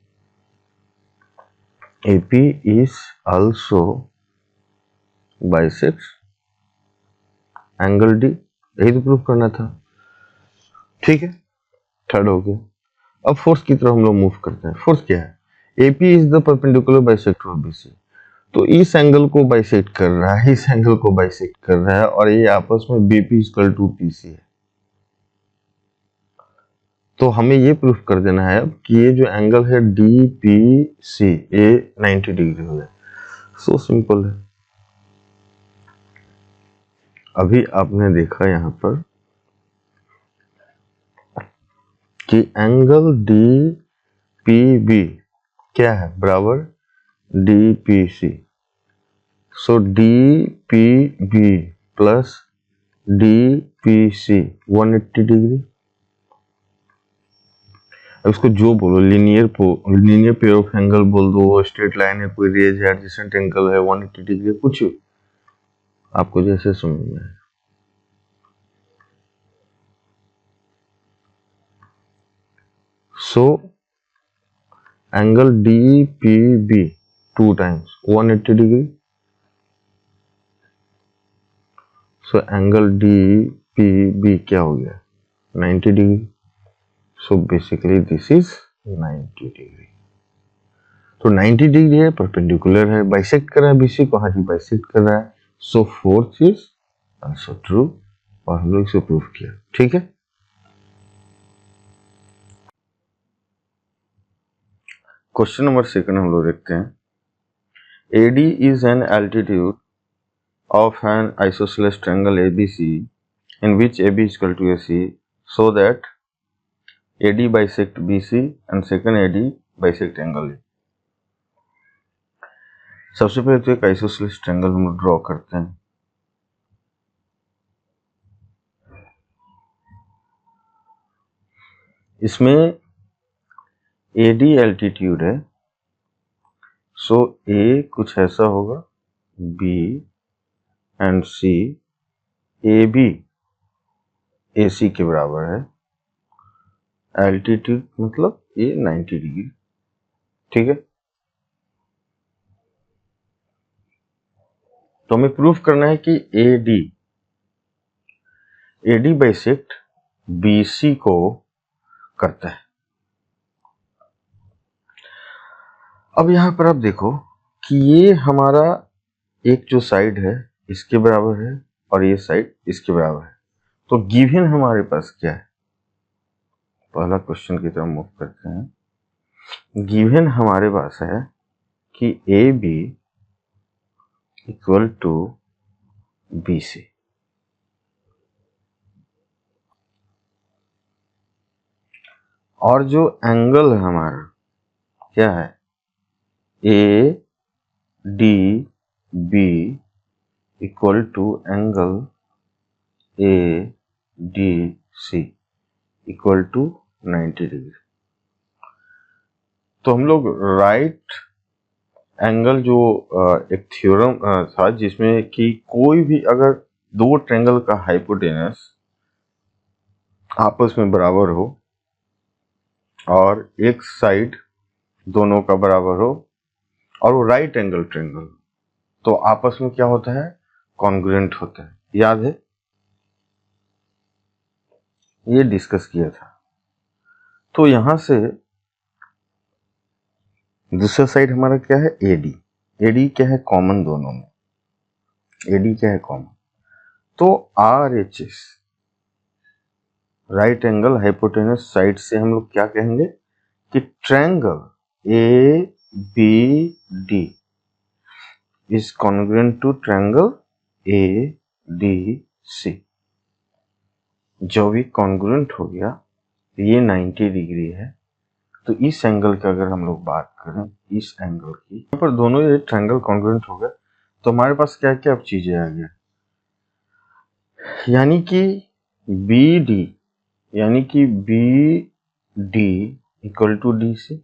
AP is also bisects angle D, यही तो प्रूफ करना था। ठीक है, थर्ड हो गया। अब फोर्थ की तरफ हम लोग मूव करते हैं। फोर्थ क्या है, AP is the perpendicular bisector of BC। तो इस एंगल को बाइसेक्ट कर रहा है, इस एंगल को बाइसेक्ट कर रहा है, और ये आपस में BP इक्वल टू PC है। तो हमें ये प्रूफ कर देना है अब कि ये जो एंगल है DPC ये 90 डिग्री हो जाए। सो सिंपल है। अभी आपने देखा यहां पर कि एंगल DPB क्या है, बराबर DPC। सो DPB प्लस DPC 180 डिग्री। अब इसको जो बोलो, लीनियर पेयर ऑफ एंगल बोल दो, स्ट्रेट लाइन है, कोई रेज है, एडजेसेंट एंगल है 180 डिग्री, कुछ आपको जैसे समझ में आए। So angle D P B 2 times 180 degree, so angle D P B क्या हो गया 90 degree, so basically this is 90 degree. तो 90 डिग्री है, परपेंडिकुलर है, बाइसेक्ट कर रहा है बीसी को, हाँ जी बाइसेक्ट कर रहा है, सो फोर्थ इज आंसर ट्रू, और हम लोग इसे प्रूव किया। ठीक है, क्वेश्चन नंबर 2 हम लोग देखते हैं। AD is an altitude of an isosceles triangle ABC in which AB is equal to AC, so that AD bisect BC and second AD bisect angle A। सबसे पहले तो एक आइसोसेलेस ट्रायंगल हम लोग ड्रॉ करते हैं। इसमें AD एल्टीट्यूड है, सो A कुछ ऐसा होगा, B and C, AB AC के बराबर है, एल्टीट्यूड मतलब ये 90 डिग्री। ठीक है, तो हमें प्रूफ करना है कि AD बाइसेक्ट BC को करता है। अब यहां पर आप देखो कि ये हमारा एक जो साइड है इसके बराबर है और ये साइड इसके बराबर है, तो गिवन हमारे पास क्या है, पहला क्वेश्चन की तरफ मूव करते हैं। गिवन हमारे पास है कि AB इक्वल टू BC, और जो एंगल है हमारा क्या है, ADB equal to angle ADC equal to 90 degree. तो हम लोग राइट एंगल जो एक थ्योरम था जिसमें कि कोई भी अगर दो ट्रायंगल का हाइपोटेनस आपस में बराबर हो और एक साइड दोनों का बराबर हो और वो राइट एंगल ट्रायंगल, तो आपस में क्या होता है, कॉन्ग्रुएंट होता है। याद है, ये डिस्कस किया था। तो यहां से दूसरा साइड हमारा क्या है, AD क्या है, कॉमन दोनों में, AD क्या है कॉमन, तो RHS right angle hypotenuse side से हम लोग क्या कहेंगे कि triangle ABD is congruent to triangle ADC। जो भी कॉन्ग्रुएंट हो गया, ये 90 डिग्री है, तो इस एंगल की अगर हम लोग बात करें, इस एंगल की, यहाँ पर दोनों ये ट्रायंगल कॉन्ग्रुएंट हो गए, तो हमारे पास क्या क्या अब चीजें आ गया, यानी कि BD equal to DC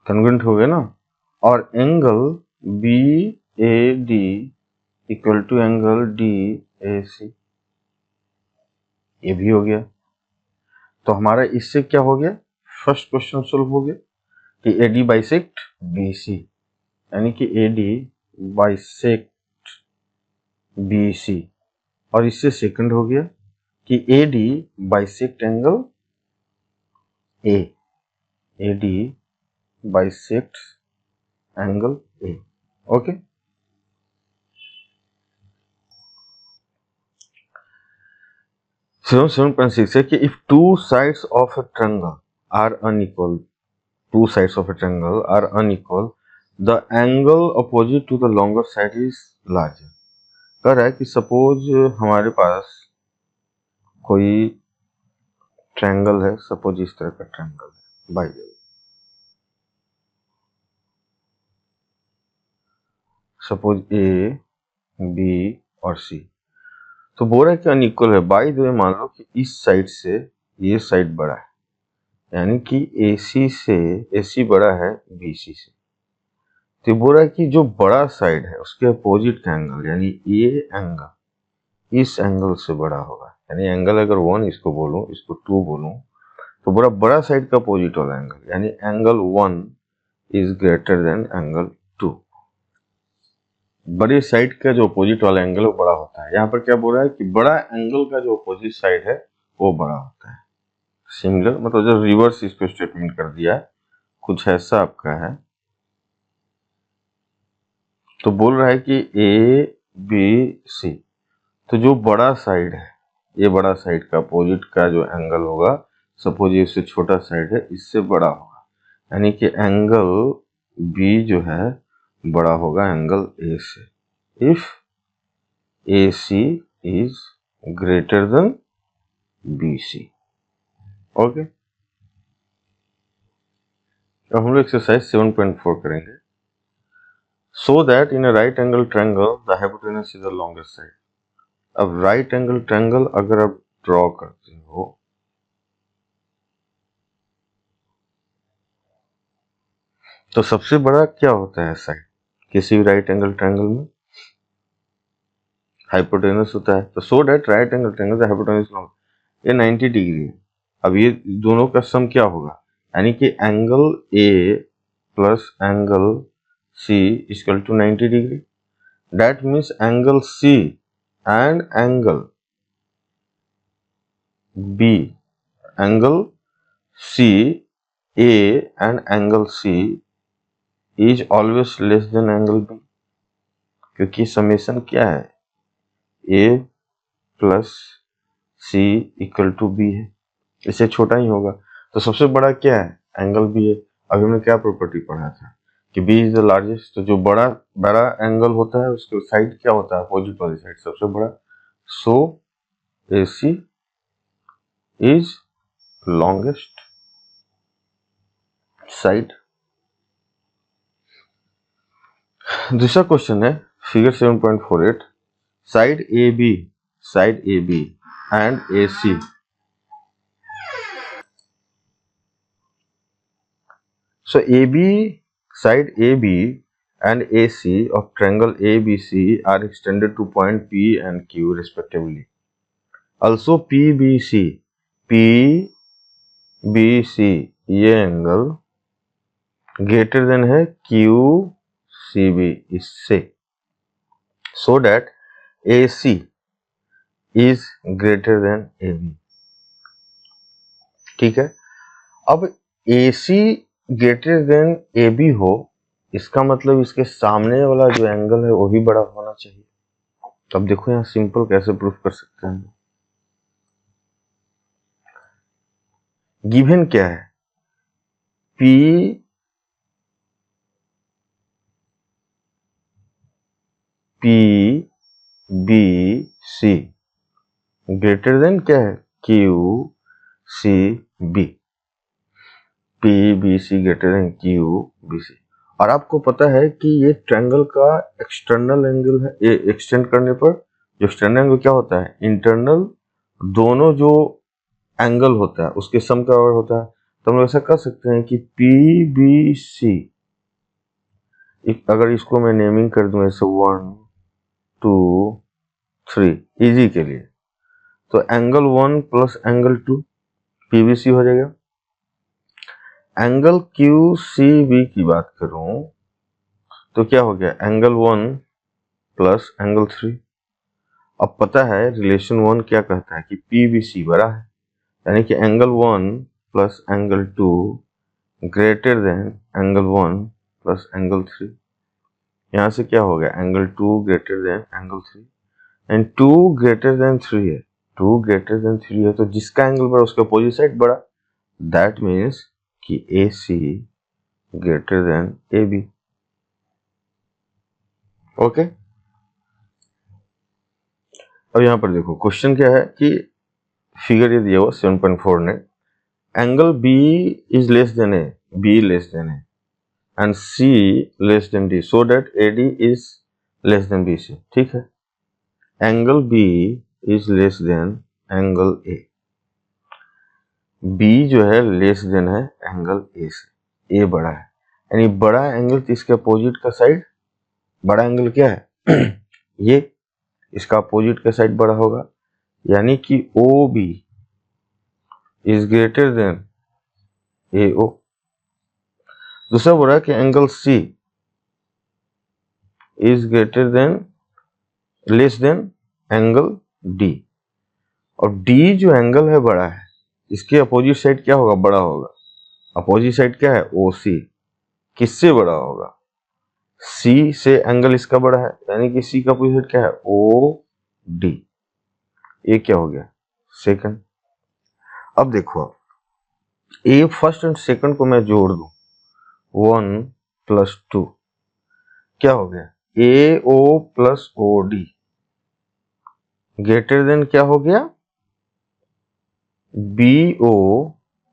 congruent हो गया ना, और angle BAD equal to angle DAC ये भी हो गया। तो हमारा इससे क्या हो गया, फर्स्ट क्वेश्चन सोल्व हो गया कि AD बाइसेक्ट BC, यानी कि AD बाइसेक्ट BC, और इससे सेकंड हो गया कि AD bisect angle A, AD bisect angle A। Okay, so 7.6 है कि if two sides of a triangle are unequal, the angle opposite to the longer side is larger। कह रहा है कि सपोज हमारे पास कोई ट्रायंगल है, सपोज इस तरह का ट्रायंगल है, by the way suppose A, B और C, तो बोल रहा है कि अनइक्वल है। बाय द वे मान लो कि इस साइड से ये साइड बड़ा है, यानी कि AC बड़ा है BC से, तो बोल रहा है कि जो बड़ा साइड है उसके अपोजिट का एंगल, यानी ये एंगल इस एंगल से बड़ा होगा, यानी एंगल अगर 1 इसको बोलूं, इसको 2 बोलूं, तो बड़ा बड़ा साइड का अपोजिट वाला एंगल, यानी angle 1 is greater then angle 2। बड़े साइड का जो अपोजिट वाला एंगल वो बड़ा होता है। यहाँ पर क्या बोल रहा है कि बड़ा एंगल का जो अपोजिट साइड है वो बड़ा होता है। सिमिलर मतलब जो रिवर्स इस पे स्टेटमेंट कर दिया है, कुछ ऐसा आपका है। तो बोल रहा है कि ए बी सी, तो जो बड़ा साइड है, ये बड़ा साइड का अपोजिट का जो एंगल होगा, सपोज ये इससे छोटा साइड है, इससे बड़ा होगा, यानी कि एंगल बी जो है बड़ा होगा एंगल ए से, if A C is greater than B C. Okay, अब हम लोग एक्सरसाइज 7.4 करेंगे। So that in a right angle triangle the hypotenuse is the longest side. अब राइट एंगल ट्रायंगल अगर आप ड्रॉ करते हो, तो सबसे बड़ा क्या होता है साइड किसी भी राइट एंगल ट्रायंगल में? हाइपोटेनस होता है। तो so that right angle triangle the hypotenuse long, ये 90 डिग्री है। अब ये दोनों का सम क्या होगा, यानी कि angle A plus angle C equal to 90 degree. That means angle C and angle B, angle C A and angle C is always less than angle B, क्योंकि समेशन क्या है, A plus C equal to B है, इससे छोटा ही होगा। तो सबसे बड़ा क्या है, एंगल बी है। अभी हमने क्या प्रॉपर्टी पढ़ा था कि बी इज द लार्जेस्ट, तो जो बड़ा बड़ा एंगल होता है उसके साइड क्या होता है, अपोजिट वाली साइड सबसे बड़ा। So A C is longest side. दूसरा क्वेश्चन है figure 7.48, side A B and A C, so AB, side AB and AC of triangle ABC are extended to point P and Q respectively. Also PBC ये angle greater than है QCB इससे, so that AC is greater than AB। ठीक है, अब AC greater than AB हो, इसका मतलब इसके सामने वाला जो एंगल है वो भी बड़ा होना चाहिए। अब देखो यहाँ सिंपल कैसे प्रूफ कर सकते हैं। गिवन क्या है, PBC ग्रेटर देन क्या है, QCB, PBC greater than QBC। और आपको पता है कि ये ट्रायंगल का एक्सटर्नल एंगल है, ये एक्सटेंड करने पर जो एक्सटर्नल एंगल क्या होता है, इंटरनल दोनों जो एंगल होता है उसके सम का बराबर होता है। तो हम लोग ऐसा कर सकते हैं कि PBC, अगर इसको मैं नेमिंग कर दूं ऐसे 1 2 3 इजी के लिए, तो एंगल 1 प्लस एंगल 2 PBC हो जाएगा। एंगल QCB की बात करूं तो क्या हो गया, एंगल 1 प्लस एंगल 3। अब पता है रिलेशन 1 क्या कहता है कि PBC बड़ा है, यानी कि angle 1 plus angle 2 greater than angle 1 plus angle 3। यहां से क्या हो गया, angle 2 greater than angle 3, and 2 greater than 3 है, 2 ग्रेटर देन 3 है, तो जिसका एंगल बड़ा उसका अपोजिट साइड बड़ा। दैट मीन्स कि AC greater than AB। Okay, अब यहां पर देखो क्वेश्चन क्या है कि फिगर ये दिया हुआ 7.4 ने, angle B is less than A, B less than A and C less than D, so that AD is less than BC। ठीक है, angle B is less than angle A, B जो है less than है angle A से, A बड़ा है, यानी बड़ा एंगल इसके अपोजिट का साइड, बड़ा एंगल क्या है ये, इसका अपोजिट का साइड बड़ा होगा, यानी कि OB is greater then AO। दूसरा बोल रहा है कि angle C is greater than less than angle D, और D जो एंगल है बड़ा है, इसके अपोजिट साइड क्या होगा, बड़ा होगा। अपोजिट साइड क्या है, OC। किससे बड़ा होगा, C से एंगल इसका बड़ा है, यानी कि C का अपोजिट साइड क्या है, OD। ये क्या हो गया, सेकंड। अब देखो आप, ए फर्स्ट एंड सेकंड को मैं जोड़ दूं, 1 + 2 क्या हो गया, AO + OD ग्रेटर देन क्या हो गया, BO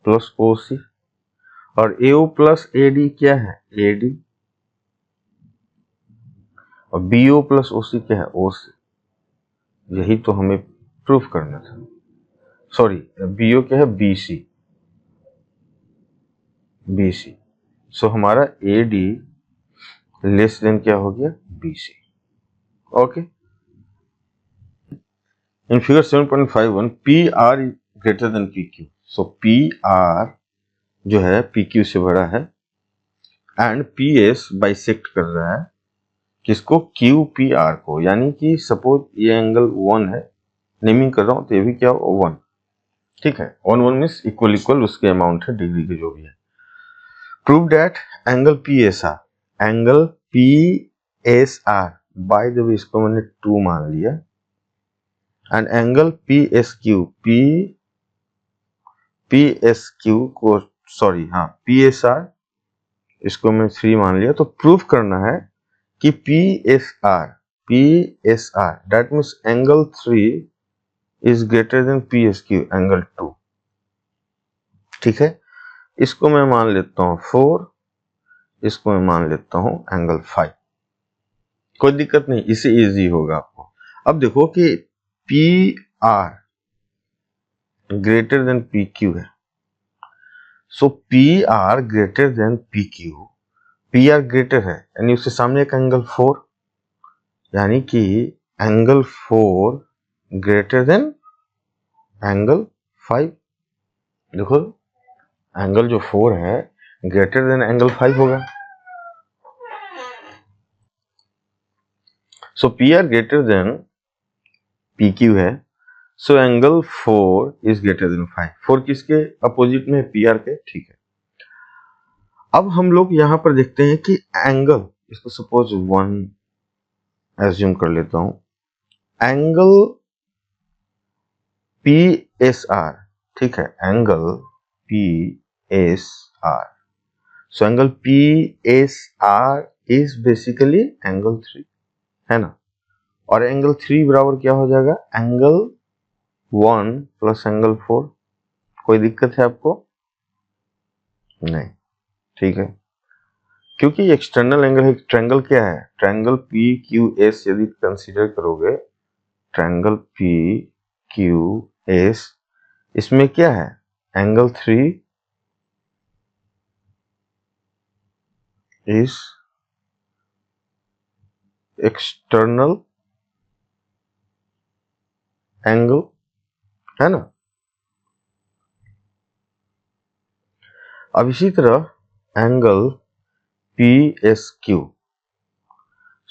+ OC। और AO + AD क्या है, AD। और BO + OC क्या है, OC। यही तो हमें प्रूफ करना था। सॉरी, BO क्या है, BC। BC। सो हमारा AD लेस देन क्या हो गया, BC। Okay. In figure 7.51 PR greater than PQ। So PR जो है PQ से बड़ा है, एंड PS बाइसेक्ट कर रहा है किसको, QPR को। यानी कि सपोज ये एंगल 1 है, नेमिंग कर रहा हूं तो ये भी क्या हो, 1। ठीक है, 1 1 मीन्स इक्वल इक्वल उसके अमाउंट है, डिग्री के जो भी है। Prove that angle PSR, angle PSR by the way इसको मैंने 2 मान लिया, एंड एंगल PSQ को सॉरी हाँ PSR इसको मैं 3 मान लिया। तो प्रूफ करना है कि PSR that means angle 3 is greater then PSQ angle 2। ठीक है, इसको मैं मान लेता हूं 4, इसको मैं मान लेता हूं एंगल 5। कोई दिक्कत नहीं, इससे इजी होगा आपको। अब देखो कि PR ग्रेटर देन PQ है, सो PR greater than PQ, PR greater है यानी उसके सामने एक एंगल 4, यानी कि एंगल 4 ग्रेटर देन एंगल 5। देखो एंगल जो 4 है ग्रेटर देन एंगल 5 होगा। सो PR ग्रेटर देन PQ है, so angle 4 is greater then 5। 4 किसके अपोजिट में, PR के। ठीक है, अब हम लोग यहां पर देखते हैं कि एंगल, इसको सपोज 1 एज्यूम कर लेता हूं, एंगल PSR। ठीक है, angle PSR, so angle PSR is basically angle 3, है ना। और एंगल 3 बराबर क्या हो जाएगा, एंगल 1 + एंगल 4। कोई दिक्कत है आपको, नहीं। ठीक है, क्योंकि एक्सटर्नल एंगल है। ट्रायंगल क्या है, ट्रायंगल PQS यदि कंसीडर करोगे, ट्रायंगल PQS, इसमें क्या है, एंगल 3 इज एक्सटर्नल एंगल, है ना। अब इसी तरह एंगल PSQ,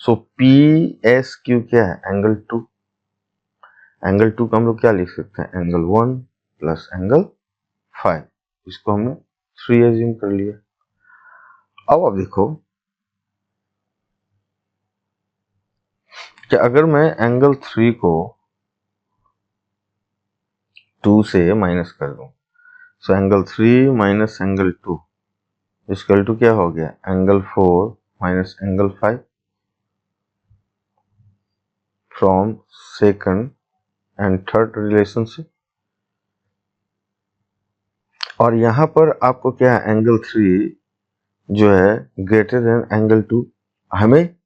सो PSQ क्या है, एंगल 2। एंगल 2 का हम लोग क्या लिख सकते हैं, एंगल 1 + एंगल 5। इसको हमने 3 एज्यूम कर लिया। अब देखो कि अगर मैं एंगल 3 को 2 से माइनस कर दूं, so angle 3 minus angle 2 equal to क्या हो गया, angle 4 minus angle 5 from second and third relationship. और यहां पर आपको क्या है, एंगल 3 जो है ग्रेटर देन एंगल 2। हमें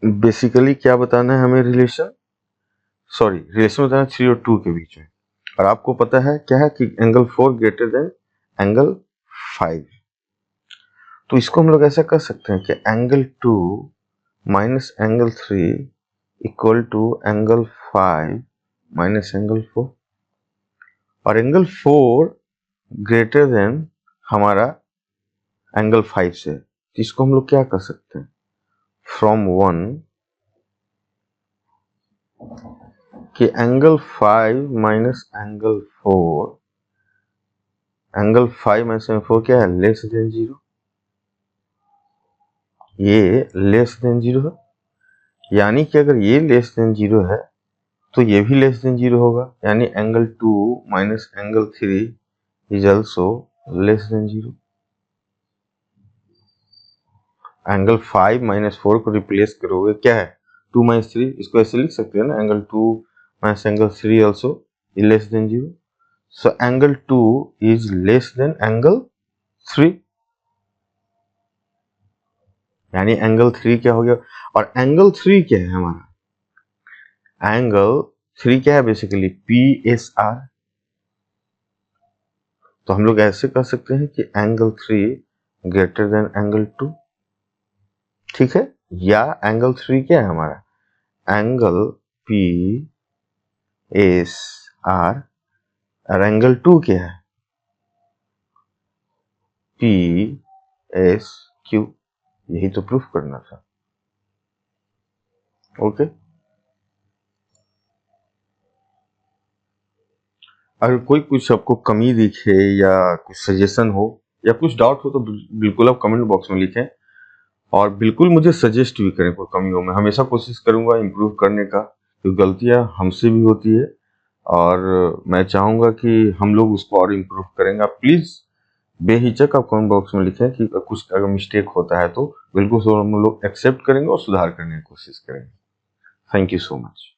बेसिकली क्या बताना है, हमें रिलेशन बताना 3 और 2 के बीच में। और आपको पता है क्या है कि एंगल 4 ग्रेटर देन एंगल 5। तो इसको हम लोग ऐसा कर सकते हैं कि angle 2 minus angle 3 equal to angle 5 minus angle 4, और एंगल 4 ग्रेटर देन हमारा एंगल 5 से, तो इसको हम लोग क्या कर सकते हैं, फ्रॉम 1 कि angle 5 minus angle 4, angle 5 minus 4 क्या है, लेस देन 0, ये लेस देन 0 है, यानी कि अगर ये लेस देन 0 है तो ये भी लेस देन 0 होगा, यानी angle 2 minus angle 3 is also less than 0। Angle 5 minus 4 को रिप्लेस करोगे, क्या है 2 माइनस 3, इसको ऐसे लिख सकते हैं ना, angle 2 minus angle 3 also is less than 0। So angle 2 is less than angle 3, यानी एंगल 3 क्या हो गया, और एंगल 3 क्या है हमारा, एंगल 3 क्या है बेसिकली PSR। तो हम लोग ऐसे कह सकते हैं कि एंगल 3 ग्रेटर देन एंगल 2, ठीक है, या एंगल 3 क्या है हमारा, एंगल PSR, और एंगल 2 क्या है PSQ, यही तो प्रूफ करना था। ओके, अगर कोई कुछ आपको कमी दिखे या कुछ सजेशन हो या कुछ डाउट हो तो बिल्कुल आप कमेंट बॉक्स में लिखें, और बिल्कुल मुझे सजेस्ट भी करें कोई कमी हो, मैं हमेशा कोशिश करूंगा इम्प्रूव करने का, क्योंकि गलतियां हमसे भी होती है और मैं चाहूंगा कि हम लोग उसको और इम्प्रूव करेंगे। आप प्लीज बेहिचक आप कमेंट बॉक्स में लिखें कि कुछ अगर मिस्टेक होता है तो बिल्कुल हम लोग एक्सेप्ट करेंगे और सुधार करने की कोशिश करेंगे। Thank you so much.